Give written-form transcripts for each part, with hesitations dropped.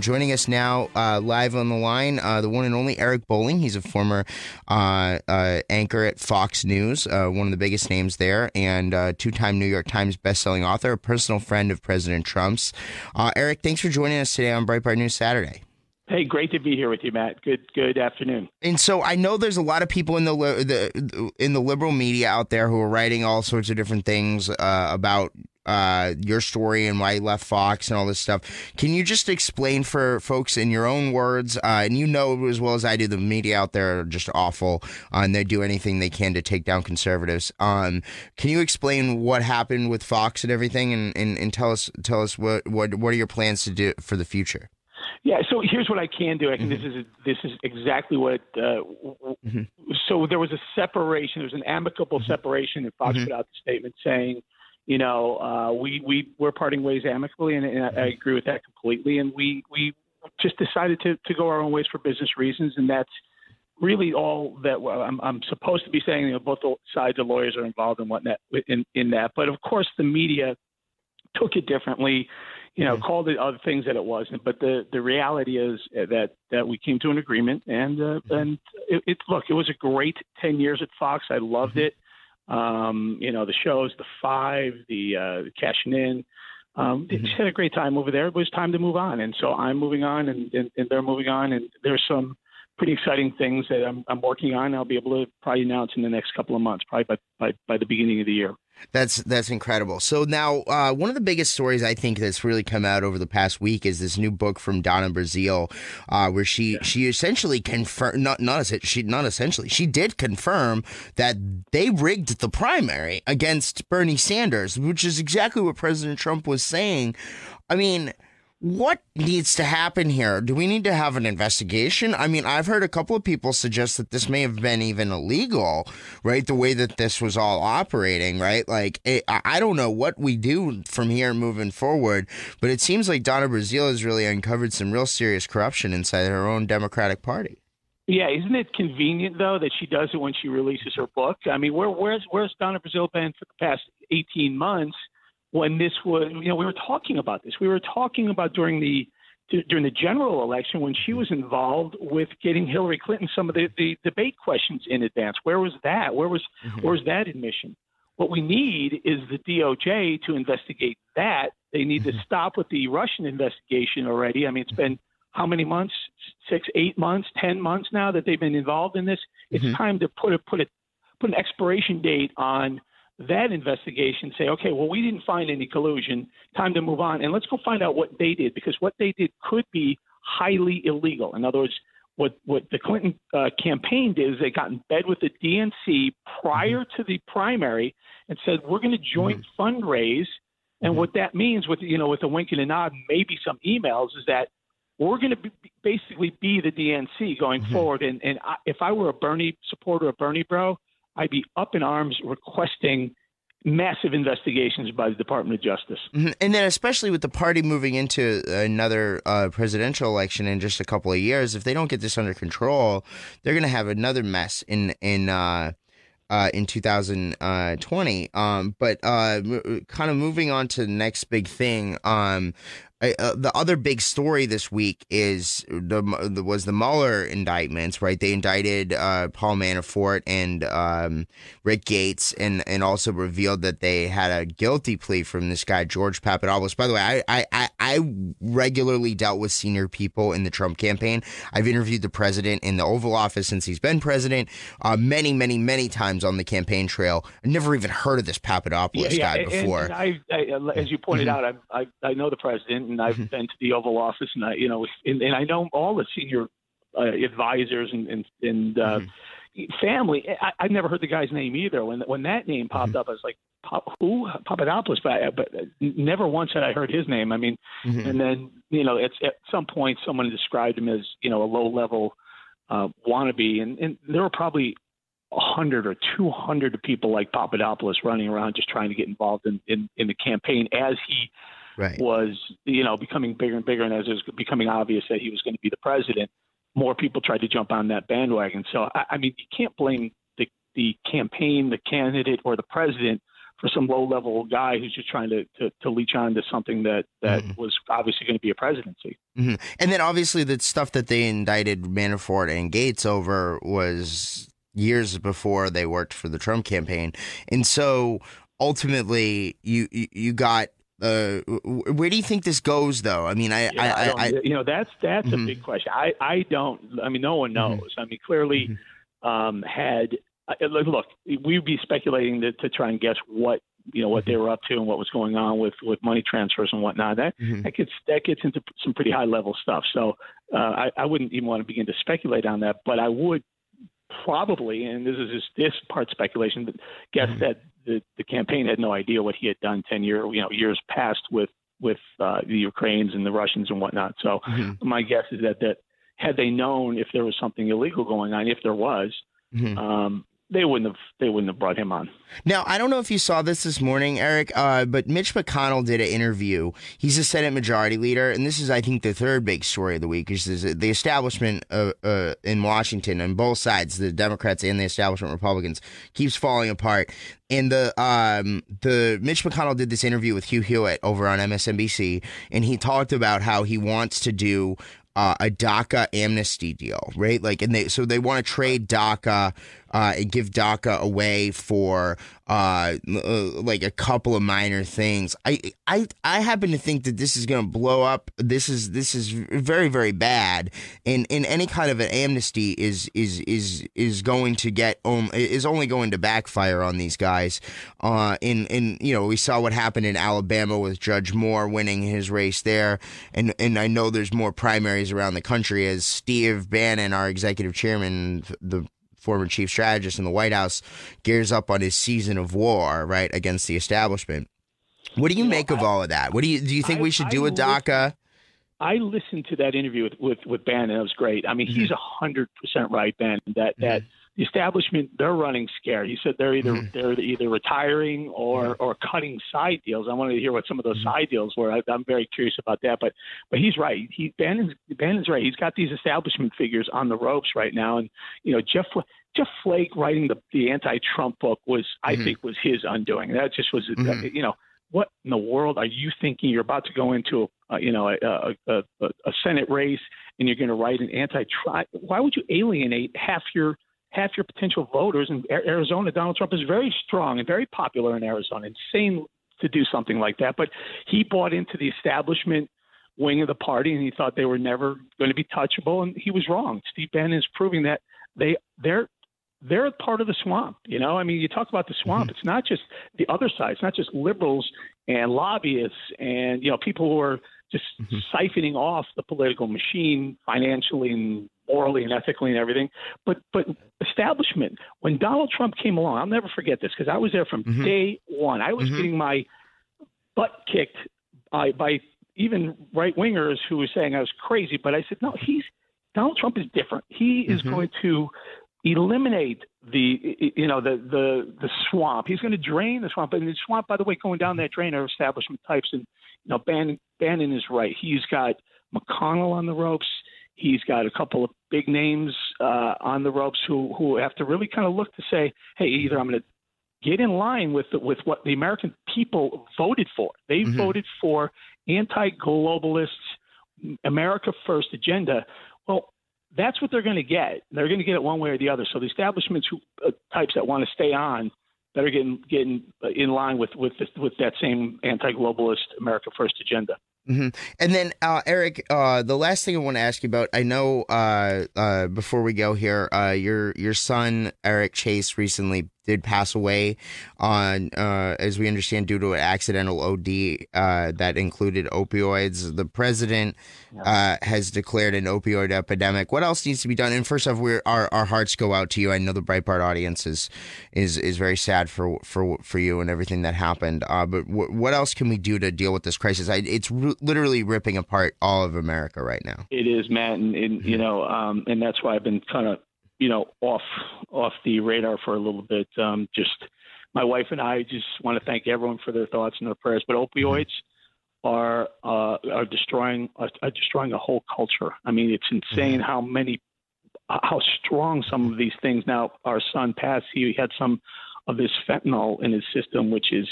Joining us now live on the line, the one and only Eric Bolling. He's a former anchor at Fox News, one of the biggest names there, and two-time New York Times bestselling author, a personal friend of President Trump's. Eric, thanks for joining us today on Breitbart News Saturday. Hey, great to be here with you, Matt. Good afternoon. And so I know there's a lot of people in the liberal media out there who are writing all sorts of different things about your story and why you left Fox and all this stuff. Can you just explain for folks in your own words, and you know as well as I do, the media out there are just awful, and they do anything they can to take down conservatives. Can you explain what happened with Fox and everything, and tell us what are your plans to do for the future? Yeah, so here's what I can do. I think this is exactly what. So there was a separation. There was an amicable separation, and Fox put out the statement saying, you know, we're parting ways amicably, and I agree with that completely. And we just decided to go our own ways for business reasons, and that's really all that I'm supposed to be saying. You know, both sides of lawyers are involved in whatnot in that, but of course the media took it differently. You know, called it other things that it wasn't. But the reality is that we came to an agreement, and it was a great 10 years at Fox. I loved it. You know, the shows, the Five, the Cashing In. Just had a great time over there. It was time to move on, and so I'm moving on, and they're moving on, and there's some pretty exciting things that I'm working on. I'll be able to probably announce in the next couple of months, probably by the beginning of the year. That's incredible. So now, one of the biggest stories I think that's really come out over the past week is this new book from Donna Brazile, where she essentially confirmed, she did confirm that they rigged the primary against Bernie Sanders, which is exactly what President Trump was saying. I mean, what needs to happen here? Do we need to have an investigation? I mean, I've heard a couple of people suggest that this may have been even illegal, right? The way that this was all operating, right? Like, I don't know what we do from here moving forward, but it seems like Donna Brazile has really uncovered some real serious corruption inside her own Democratic Party. Yeah, isn't it convenient, though, that she does it when she releases her book? I mean, where's Donna Brazile been for the past 18 months? When this was, you know, we were talking about this. We were talking about during the general election when she was involved with getting Hillary Clinton some of the debate questions in advance. Where was that? Where was that admission? What we need is the DOJ to investigate that. They need to stop with the Russian investigation already. I mean, it's been how many months? 6, 8 months, 10 months now that they've been involved in this. It's time to put an expiration date on that investigation, say, okay, well, we didn't find any collusion, time to move on. And let's go find out what they did, because what they did could be highly illegal. In other words, what the Clinton campaign did is they got in bed with the DNC prior to the primary and said, we're going to joint fundraise. And what that means with a wink and a nod, maybe some emails, is that we're going to basically be the DNC going forward. And if I were a Bernie supporter, a Bernie bro, I'd be up in arms requesting massive investigations by the Department of Justice. And then especially with the party moving into another presidential election in just a couple of years, if they don't get this under control, they're going to have another mess in 2020. But kind of moving on to the next big thing, the other big story this week was the Mueller indictments, right? They indicted Paul Manafort and Rick Gates, and also revealed that they had a guilty plea from this guy George Papadopoulos. By the way, I regularly dealt with senior people in the Trump campaign. I've interviewed the president in the Oval Office since he's been president, many times on the campaign trail. I never even heard of this Papadopoulos guy before. And as you pointed out, I know the president. And I've been to the Oval Office, and I know all the senior advisors and family. I've never heard the guy's name either. When that name popped up, I was like, who? Papadopoulos? But never once had I heard his name. I mean, and then it's at some point someone described him as a low level wannabe, and there were probably 100 or 200 people like Papadopoulos running around just trying to get involved in the campaign as he was, becoming bigger and bigger. And as it was becoming obvious that he was going to be the president, more people tried to jump on that bandwagon. So, I mean, you can't blame the campaign, the candidate, or the president some low level guy who's just trying to leech on to something that was obviously going to be a presidency. And then obviously the stuff that they indicted Manafort and Gates over was years before they worked for the Trump campaign. And so ultimately you got where do you think this goes, though? I mean, that's a big question. I mean, no one knows. I mean, clearly, look, we'd be speculating to try and guess what they were up to and what was going on with money transfers and whatnot. That gets into some pretty high level stuff. So I wouldn't even want to begin to speculate on that, but I would probably, and this is just this part speculation, but guess that the campaign had no idea what he had done years past with the Ukrainians and the Russians and whatnot. So my guess is that had they known if there was something illegal going on, if there was, they wouldn't have brought him on. Now, I don't know if you saw this morning, Eric, but Mitch McConnell did an interview. He's a Senate Majority Leader, and this is, I think, the third big story of the week, is the establishment in Washington on both sides, the Democrats and the establishment Republicans, keeps falling apart. And the Mitch McConnell did this interview with Hugh Hewitt over on MSNBC, and he talked about how he wants to do a DACA amnesty deal, right? Like, and they want to trade DACA and give DACA away for like a couple of minor things. I happen to think that this is going to blow up. This is very, very bad. And any kind of an amnesty is going to is only going to backfire on these guys. We saw what happened in Alabama with Judge Moore winning his race there, and I know there's more primaries around the country as Steve Bannon, our executive chairman, the former chief strategist in the White House, gears up on his season of war, right, against the establishment. What do you make of all of that? Do you think we should do a DACA? I listened to that interview with Bannon. It was great. I mean, he's 100% right, Bannon, that the establishment, they're running scared. He said they're either retiring or cutting side deals. I wanted to hear what some of those side deals were. I'm very curious about that. But he's right. Bannon's right. He's got these establishment figures on the ropes right now. And Jeff Flake writing the anti-Trump book I think was his undoing. That just was what in the world are you thinking? You're about to go into a Senate race and you're going to write an anti-Trump. Why would you alienate half your potential voters? In Arizona, Donald Trump is very strong and very popular in Arizona. Insane to do something like that. But he bought into the establishment wing of the party, and he thought they were never going to be touchable, and he was wrong. Steve Bannon is proving that they're part of the swamp. I mean, you talk about the swamp. It's not just the other side. It's not just liberals and lobbyists and people who are just siphoning off the political machine financially and morally and ethically and everything, but establishment. When Donald Trump came along, I'll never forget this because I was there from day one. I was getting my butt kicked by even right wingers who were saying I was crazy, but I said no. Donald Trump is different. He is going to eliminate the swamp. He's going to drain the swamp, and the swamp, by the way, going down that drain are establishment types. And Bannon is right. He's got McConnell on the ropes. He's got a couple of big names on the ropes who have to really kind of look to say, hey, either I'm going to get in line with what the American people voted for. They voted for anti-globalist, America First agenda. Well, that's what they're going to get. They're going to get it one way or the other. So the establishment types that want to stay on that are getting in line with that same anti-globalist America First agenda. And then, Eric, the last thing I want to ask you about, I know before we go here, your son, Eric Chase, recently did pass away on, as we understand, due to an accidental OD that included opioids. The president has declared an opioid epidemic. What else needs to be done? And first off, our hearts go out to you. I know the Breitbart audience is very sad for you and everything that happened. But what else can we do to deal with this crisis? It's literally ripping apart all of America right now. It is, Matt, and that's why I've been kind of off the radar for a little bit. Just my wife and I just want to thank everyone for their thoughts and their prayers. But opioids are destroying a whole culture. I mean, it's insane how strong some of these things. Now, our son passed. He had some of this fentanyl in his system, which is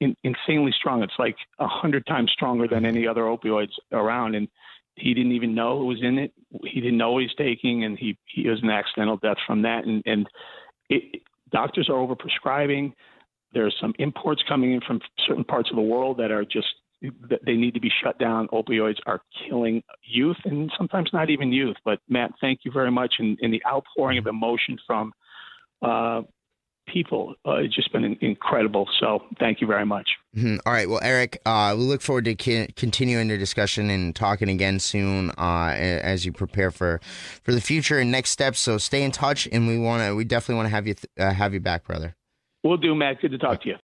insanely strong. It's like 100 times stronger than any other opioids around. And he didn't even know it was in it. He didn't know what he's taking, and he was an accidental death from that. And doctors are overprescribing. There's some imports coming in from certain parts of the world that are just, that they need to be shut down. Opioids are killing youth, and sometimes not even youth. But Matt, thank you very much. And the outpouring of emotion from people, it's just been incredible. So thank you very much. Mm-hmm. All right. Well, Eric, we look forward to continuing the discussion and talking again soon as you prepare for the future and next steps. So stay in touch, and we definitely want to have you back, brother. We'll do, Matt. Good to talk to you.